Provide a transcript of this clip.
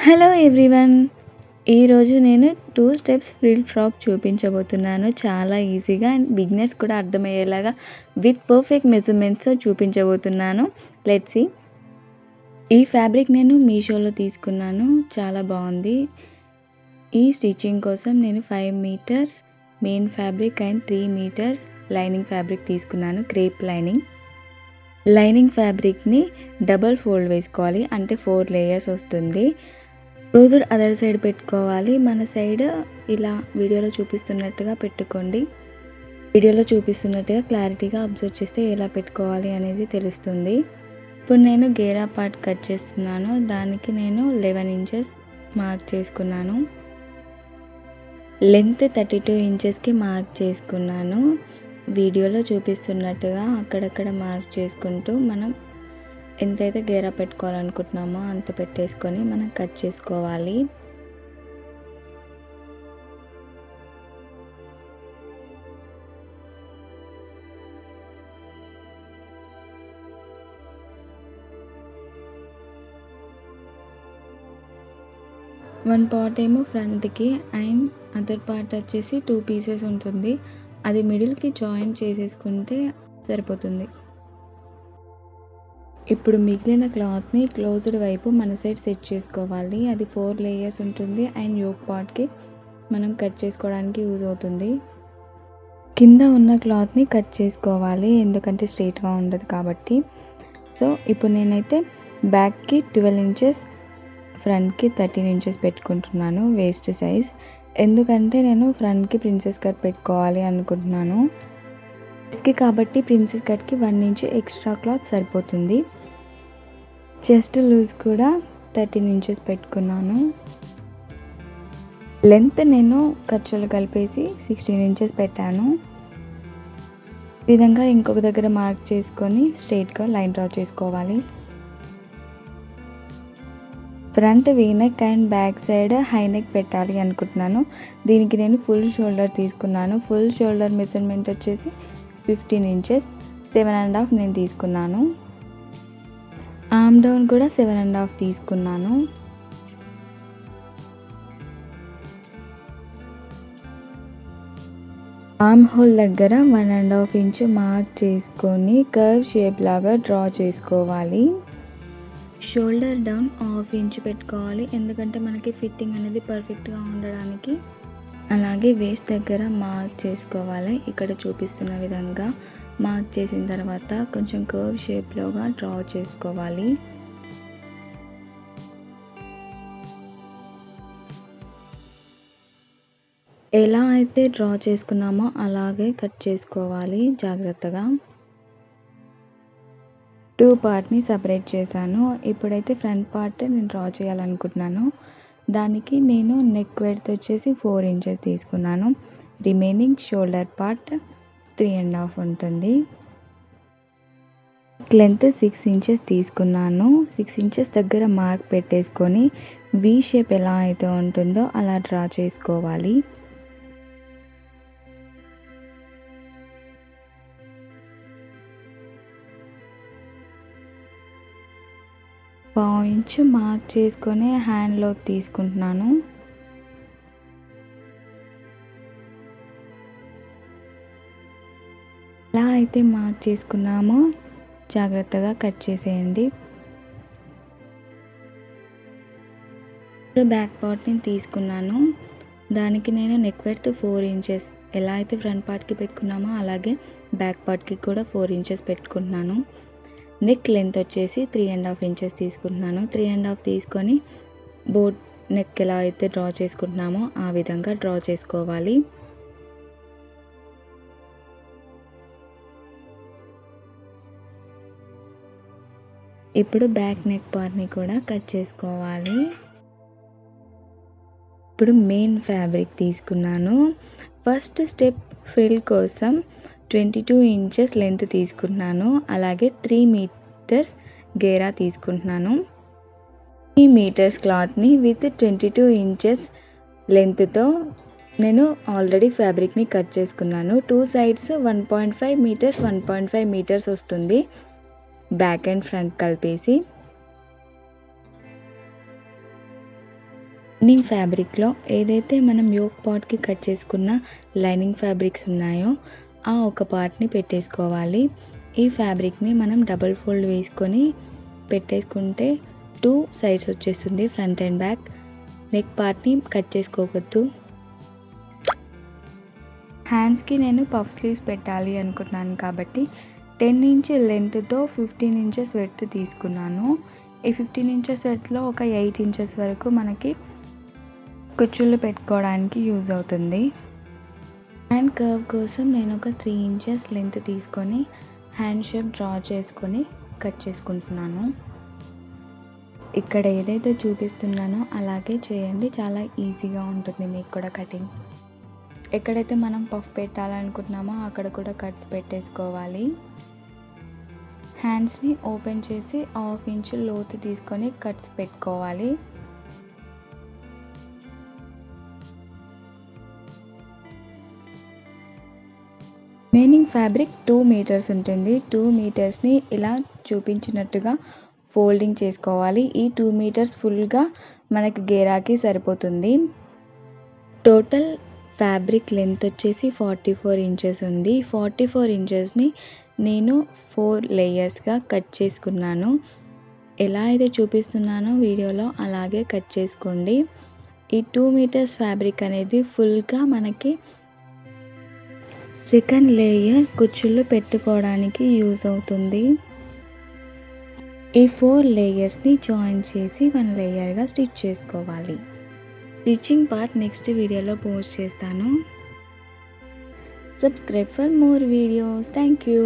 Hello everyone. ఈరోజు నేను 2 steps frill frock చూపించబోతున్నాను. చాలా ఈజీగా అండ్ బిగినర్స్ కూడా అర్థమయ్యేలాగా విత్ పర్ఫెక్ట్ మెజర్మెంట్స్‌తో చూపించబోతున్నాను. Let's see. ఈ ఫ్యాబ్రిక్ నేను మీషోలో తీసుకున్నాను. చాలా బాగుంది. ఈ స్టిచ్చింగ్ కోసం నేను 5 meters main fabric and 3 meters lining fabric తీసుకున్నాను. క్రేప్ లైనింగ్ ఫ్యాబ్రిక్ని డబల్ ఫోల్డ్ వేసుకోవాలి. అంటే 4 లేయర్స్ వస్తుంది. క్లోజ్డ్ అదర్ సైడ్ పెట్టుకోవాలి. మన సైడ్ ఇలా వీడియోలో చూపిస్తున్నట్టుగా పెట్టుకోండి. వీడియోలో చూపిస్తున్నట్టుగా క్లారిటీగా అబ్జర్వ్ చేస్తే ఎలా పెట్టుకోవాలి అనేది తెలుస్తుంది. ఇప్పుడు నేను గేరా పార్ట్ కట్ చేస్తున్నాను. దానికి నేను 11 ఇంచెస్ మార్క్ చేసుకున్నాను. లెంత్ 32 ఇంచెస్కి మార్క్ చేసుకున్నాను. వీడియోలో చూపిస్తున్నట్టుగా అక్కడక్కడ మార్క్ చేసుకుంటూ మనం ఎంతైతే గేరా పెట్టుకోవాలనుకుంటున్నామో అంత పెట్టేసుకొని మనం కట్ చేసుకోవాలి. వన్ పార్ట్ ఏమో ఫ్రంట్కి అండ్ అదర్ పార్ట్ వచ్చేసి 2 పీసెస్ ఉంటుంది. అది మిడిల్కి జాయిన్ చేసేసుకుంటే సరిపోతుంది. ఇప్పుడు మిగిలిన క్లాత్ని క్లోజ్డ్ వైపు మన సైడ్ సెట్ చేసుకోవాలి. అది 4 లేయర్స్ ఉంటుంది అండ్ యోక్ పార్ట్కి మనం కట్ చేసుకోవడానికి యూజ్ అవుతుంది. కింద ఉన్న క్లాత్ని కట్ చేసుకోవాలి, ఎందుకంటే స్ట్రైట్గా ఉండదు కాబట్టి. సో ఇప్పుడు నేనైతే బ్యాక్కి 12 ఇంచెస్, ఫ్రంట్కి 13 ఇంచెస్ పెట్టుకుంటున్నాను వేస్ట్ సైజ్. ఎందుకంటే నేను ఫ్రంట్కి ప్రిన్సెస్ కట్ పెట్టుకోవాలి అనుకుంటున్నాను. కాబట్టి ప్రిన్సెస్ కట్కి 1 ఇంచ్ ఎక్స్ట్రా క్లాత్ సరిపోతుంది. చెస్ట్ లూజ్ కూడా 13 ఇంచెస్ పెట్టుకున్నాను. లెంత్ నేను ఖర్చులు కలిపేసి 16 ఇంచెస్ పెట్టాను. ఈ విధంగా ఇంకొక దగ్గర మార్క్ చేసుకొని స్ట్రైట్గా లైన్ డ్రా చేసుకోవాలి. Front V neck and back side high neck పెట్టాలి అనుకుంటున్నాను. దీనికి నేను ఫుల్ షోల్డర్ తీసుకున్నాను. ఫుల్ షోల్డర్ మెజర్మెంట్ వచ్చేసి 15 ఇంచెస్, 7.5 నేను తీసుకున్నాను. ఆర్మ్ డౌన్ కూడా 7.5 తీసుకున్నాను. ఆర్మ్ హోల్ దగ్గర 1.5 ఇంచ్ మార్క్ చేసుకొని కర్వ్ షేప్ లాగా డ్రా చేసుకోవాలి. షోల్డర్ డౌన్ 1/2 ఇంచ్ పెట్టుకోవాలి, ఎందుకంటే మనకి ఫిట్టింగ్ అనేది పర్ఫెక్ట్గా ఉండడానికి. అలాగే వేస్ట్ దగ్గర మార్క్ చేసుకోవాలి. ఇక్కడ చూపిస్తున్న విధంగా మార్క్ చేసిన తర్వాత కొంచెం కర్వ్ షేప్లోగా డ్రా చేసుకోవాలి. ఎలా అయితే డ్రా చేసుకున్నామో అలాగే కట్ చేసుకోవాలి జాగ్రత్తగా. 2 పార్ట్ని సపరేట్ చేశాను. ఇప్పుడైతే ఫ్రంట్ పార్ట్ నేను డ్రా చేయాలనుకుంటున్నాను. దానికి నేను నెక్ విడ్త్ వచ్చేసి 4 ఇంచెస్ తీసుకున్నాను. రిమైనింగ్ షోల్డర్ పార్ట్ 3.5 ఉంటుంది. లెంత్ 6 ఇంచెస్ తీసుకున్నాను. 6 ఇంచెస్ దగ్గర మార్క్ పెట్టేసుకొని వీ షేప్ ఎలా అయితే ఉంటుందో అలా డ్రా చేసుకోవాలి. ½ ఇంచ్ మార్క్ చేసుకొని హ్యాండ్లో తీసుకుంటున్నాను. ఎలా అయితే మార్క్ చేసుకున్నామో జాగ్రత్తగా కట్ చేసేయండి. ఇప్పుడు బ్యాక్ పార్ట్ని తీసుకున్నాను. దానికి నేను నెక్ విడ్త్ 4 ఇంచెస్, ఎలా అయితే ఫ్రంట్ పార్ట్కి పెట్టుకున్నామో అలాగే బ్యాక్ పార్ట్కి కూడా 4 ఇంచెస్ పెట్టుకుంటున్నాను. నెక్ లెంత్ వచ్చేసి 3.5 ఇంచెస్ తీసుకుంటున్నాను. 3.5 తీసుకొని బోట్ నెక్ ఎలా అయితే డ్రా చేసుకుంటున్నామో ఆ విధంగా డ్రా చేసుకోవాలి. ఇప్పుడు బ్యాక్ నెక్ పార్ట్ని కూడా కట్ చేసుకోవాలి. ఇప్పుడు మెయిన్ ఫ్యాబ్రిక్ తీసుకున్నాను. ఫస్ట్ స్టెప్ ఫ్రిల్ కోసం 22 ఇంచెస్ లెంత్ తీసుకున్నాను. అలాగే 3 మీటర్స్ గేరా తీసుకుంటున్నాను. 3 మీటర్స్ క్లాత్ని విత్ 22 ఇంచెస్ లెంత్తో నేను ఆల్రెడీ ఫ్యాబ్రిక్ని కట్ చేసుకున్నాను. 2 సైడ్స్ 1.5 మీటర్స్ 1.5 మీటర్స్ వస్తుంది బ్యాక్ అండ్ ఫ్రంట్ కలిపేసి. లైనింగ్ ఫ్యాబ్రిక్లో ఏదైతే మనం యోక్ పార్ట్కి కట్ చేసుకున్న లైనింగ్ ఫ్యాబ్రిక్స్ ఉన్నాయో ఆ ఒక పార్ట్ని పెట్టేసుకోవాలి. ఈ ఫ్యాబ్రిక్ని మనం డబుల్ ఫోల్డ్ వేసుకొని పెట్టేసుకుంటే 2 సైడ్స్ వచ్చేస్తుంది, ఫ్రంట్ అండ్ బ్యాక్. నెక్ పార్ట్ని కట్ చేసుకోవద్దు. హ్యాండ్స్కి నేను పఫ్ స్లీవ్స్ పెట్టాలి అనుకుంటున్నాను కాబట్టి 10 ఇంచ్ లెంత్తో 15 ఇంచెస్ వెడ్త్ తీసుకున్నాను. ఈ 15 ఇంచెస్ వెడ్త్లో ఒక 8 ఇంచెస్ వరకు మనకి కుచ్చుళ్ళు పెట్టుకోవడానికి యూజ్ అవుతుంది. హ్యాండ్ కర్వ్ కోసం నేను ఒక 3 ఇంచెస్ లెంత్ తీసుకొని హ్యాండ్ షేప్ డ్రా చేసుకొని కట్ చేసుకుంటున్నాను. ఇక్కడ ఏదైతే చూపిస్తున్నానో అలాగే చేయండి, చాలా ఈజీగా ఉంటుంది మీకు కూడా కటింగ్. ఎక్కడైతే మనం పఫ్ పెట్టాలనుకుంటున్నామో అక్కడ కూడా కట్స్ పెట్టేసుకోవాలి. హ్యాండ్స్ని ఓపెన్ చేసి 1/2 ఇంచ్ లోతు తీసుకొని కట్స్ పెట్టుకోవాలి. రిమైనింగ్ ఫ్యాబ్రిక్ 2 మీటర్స్ ఉంటుంది. 2 మీటర్స్ని ఇలా చూపించినట్టుగా ఫోల్డింగ్ చేసుకోవాలి. ఈ 2 మీటర్స్ ఫుల్గా మనకి గేరాకి సరిపోతుంది. టోటల్ ఫ్యాబ్రిక్ లెంత్ వచ్చేసి 44 ఇంచెస్ ఉంది. 44 ఇంచెస్ని నేను 4 లేయర్స్గా కట్ చేసుకున్నాను. ఎలా అయితే చూపిస్తున్నానో వీడియోలో అలాగే కట్ చేసుకోండి. ఈ 2 మీటర్స్ ఫ్యాబ్రిక్ అనేది ఫుల్గా మనకి సెకండ్ లేయర్ కుచ్చుళ్ళు పెట్టుకోవడానికి యూజ్ అవుతుంది. ఈ 4 లేయర్స్ని జాయిన్ చేసి 1 లేయర్గా స్టిచ్ చేసుకోవాలి. స్టిచ్చింగ్ పార్ట్ నెక్స్ట్ వీడియోలో పోస్ట్ చేస్తాను. Subscribe for more videos. Thank you.